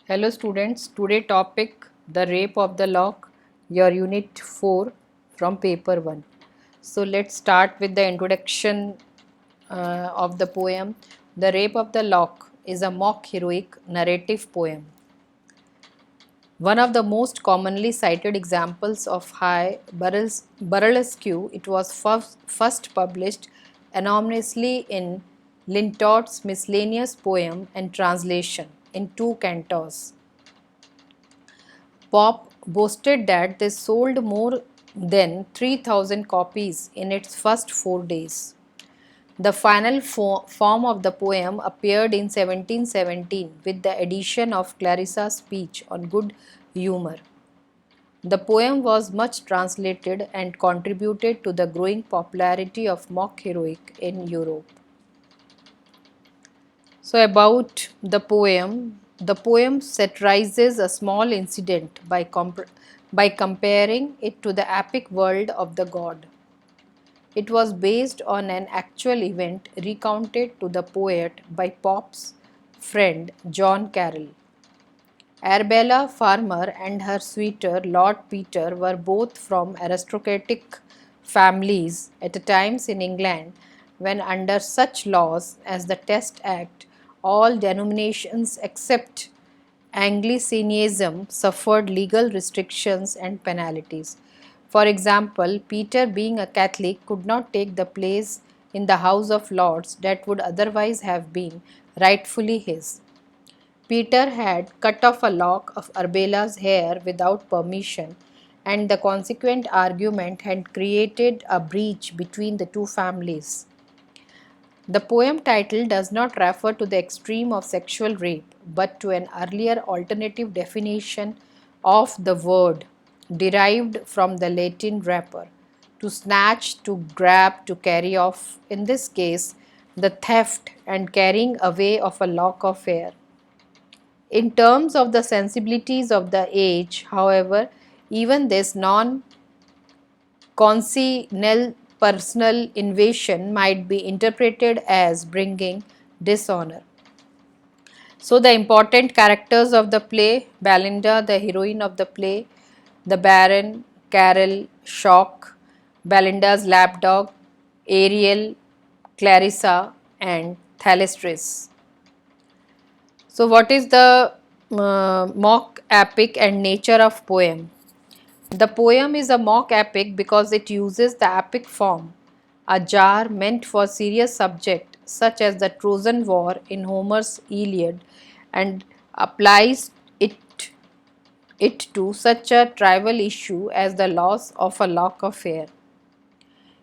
Hello students, today topic the rape of the lock, your unit 4 from paper 1. So let's start with the introduction of the poem. The Rape of the Lock is a mock heroic narrative poem. One of the most commonly cited examples of high burlesque, it was first published anonymously in Lintott's miscellaneous poem and translation in two cantos. Pop boasted that they sold more than 3,000 copies in its first 4 days. The final form of the poem appeared in 1717 with the addition of Clarissa's speech on good humor. The poem was much translated and contributed to the growing popularity of mock heroic in Europe. So, about the poem satirizes a small incident by comparing it to the epic world of the god. It was based on an actual event recounted to the poet by Pop's friend John Carroll. Arabella Farmer and her suitor Lord Peter were both from aristocratic families at times in England when, under such laws as the Test Act, all denominations except Anglicanism suffered legal restrictions and penalties. For example, Peter, being a Catholic, could not take the place in the House of Lords that would otherwise have been rightfully his. Peter had cut off a lock of Arbella's hair without permission, and the consequent argument had created a breach between the two families. The poem title does not refer to the extreme of sexual rape, but to an earlier alternative definition of the word, derived from the Latin rapere, to snatch, to grab, to carry off, in this case, the theft and carrying away of a lock of hair. In terms of the sensibilities of the age, however, even this non consensual personal invasion might be interpreted as bringing dishonor. So, the important characters of the play: Belinda, the heroine of the play, the Baron, Carol, Shock, Belinda's lapdog, Ariel, Clarissa, and Thalestris. So, what is the mock epic and nature of poem? The poem is a mock epic because it uses the epic form, a jar meant for serious subject such as the Trojan War in Homer's Iliad, and applies it to such a trivial issue as the loss of a lock of hair.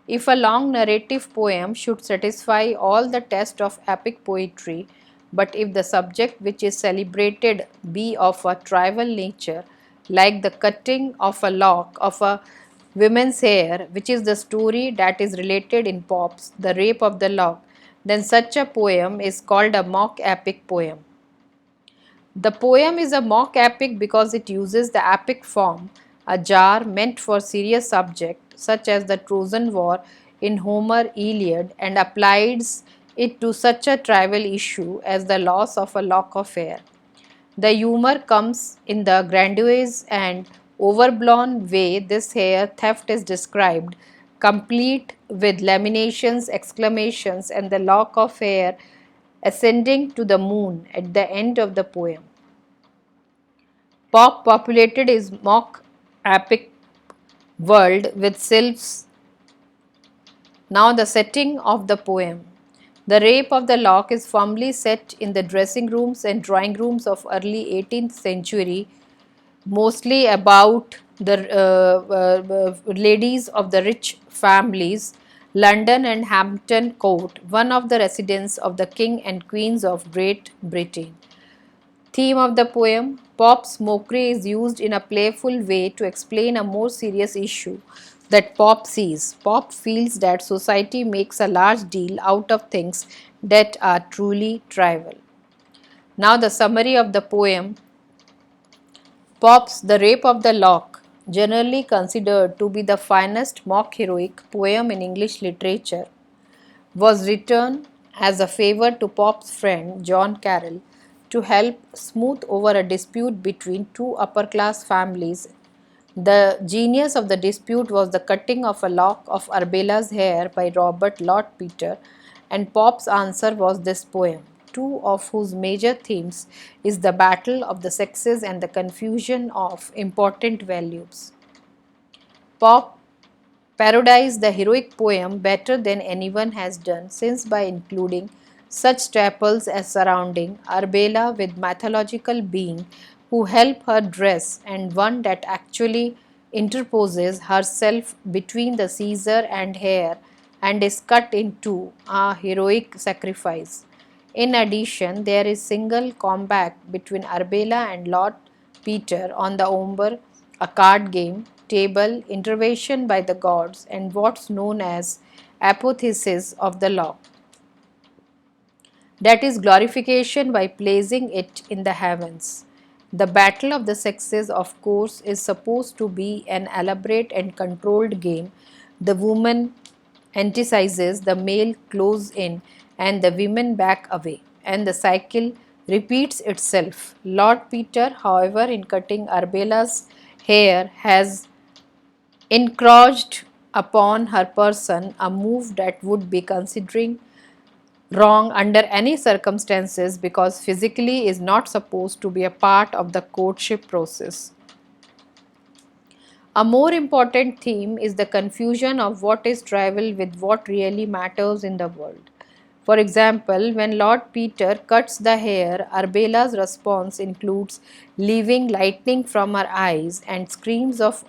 If a long narrative poem should satisfy all the tests of epic poetry, but if the subject which is celebrated be of a trivial nature, like the cutting of a lock of a woman's hair, which is the story that is related in Pop's The Rape of the Lock, then such a poem is called a mock epic poem. The poem is a mock epic because it uses the epic form, a jar meant for serious subject such as the Trojan War in Homer Iliad, and applies it to such a trivial issue as the loss of a lock of hair. The humor comes in the grandiose and overblown way this hair theft is described, complete with laminations, exclamations, and the lock of hair ascending to the moon at the end of the poem. Pop populated his mock epic world with sylphs. Now, the setting of the poem. The Rape of the Lock is firmly set in the dressing rooms and drawing rooms of early 18th century, mostly about the ladies of the rich families, London and Hampton Court, one of the residences of the King and Queens of Great Britain. Theme of the poem: Pop's mockery is used in a playful way to explain a more serious issue that Pop sees. Pop feels that society makes a large deal out of things that are truly trivial. Now, the summary of the poem. Pop's The Rape of the Lock, generally considered to be the finest mock heroic poem in English literature, was written as a favor to Pop's friend John Carroll, to help smooth over a dispute between two upper class families. The genius of the dispute was the cutting of a lock of Arbella's hair by Robert Lord Peter, and Pop's answer was this poem, two of whose major themes is the battle of the sexes and the confusion of important values. Pop parodized the heroic poem better than anyone has done, since by including such staples as surrounding Arbela with mythological being who help her dress and one that actually interposes herself between the Caesar and hair and is cut in two, a heroic sacrifice. In addition, there is single combat between Arbela and Lord Peter on the Omber, a card game, table, intervention by the gods, and what's known as apotheosis of the law. That is glorification by placing it in the heavens. The battle of the sexes, of course, is supposed to be an elaborate and controlled game. The woman emphasizes the male close in and the women back away, and the cycle repeats itself. Lord Peter, however, in cutting Arbella's hair, has encroached upon her person, a move that would be considering wrong under any circumstances because physically is not supposed to be a part of the courtship process. A more important theme is the confusion of what is trivial with what really matters in the world. For example, when Lord Peter cuts the hair, Arbella's response includes leaving lightning from her eyes and screams of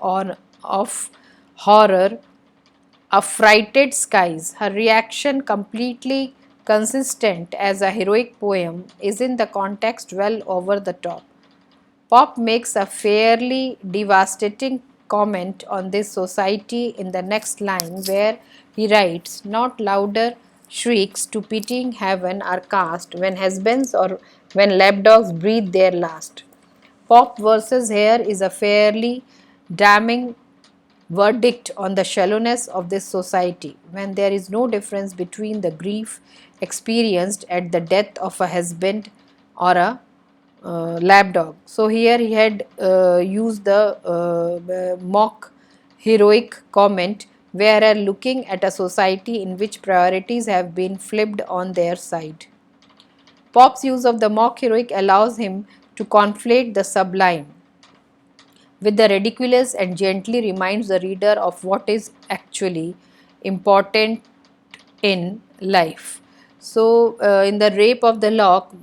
horror, affrighted skies. Her reaction, completely consistent as a heroic poem, is in the context well over the top. Pop makes a fairly devastating comment on this society in the next line, where he writes, "Not louder shrieks to pitying heaven are cast when husbands or when lapdogs breathe their last." Pop versus hair is a fairly damning verdict on the shallowness of this society when there is no difference between the grief experienced at the death of a husband or a lapdog. So here he had used the mock heroic comment, where looking at a society in which priorities have been flipped on their side. Pop's use of the mock heroic allows him to conflate the sublime with the ridiculous and gently reminds the reader of what is actually important in life. So, in the Rape of the Lock,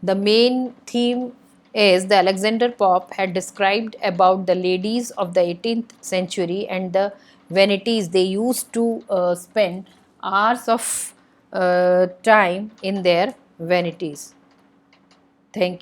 the main theme is the Alexander Pope had described about the ladies of the 18th century and the vanities they used to spend hours of time in their vanities. Thank you.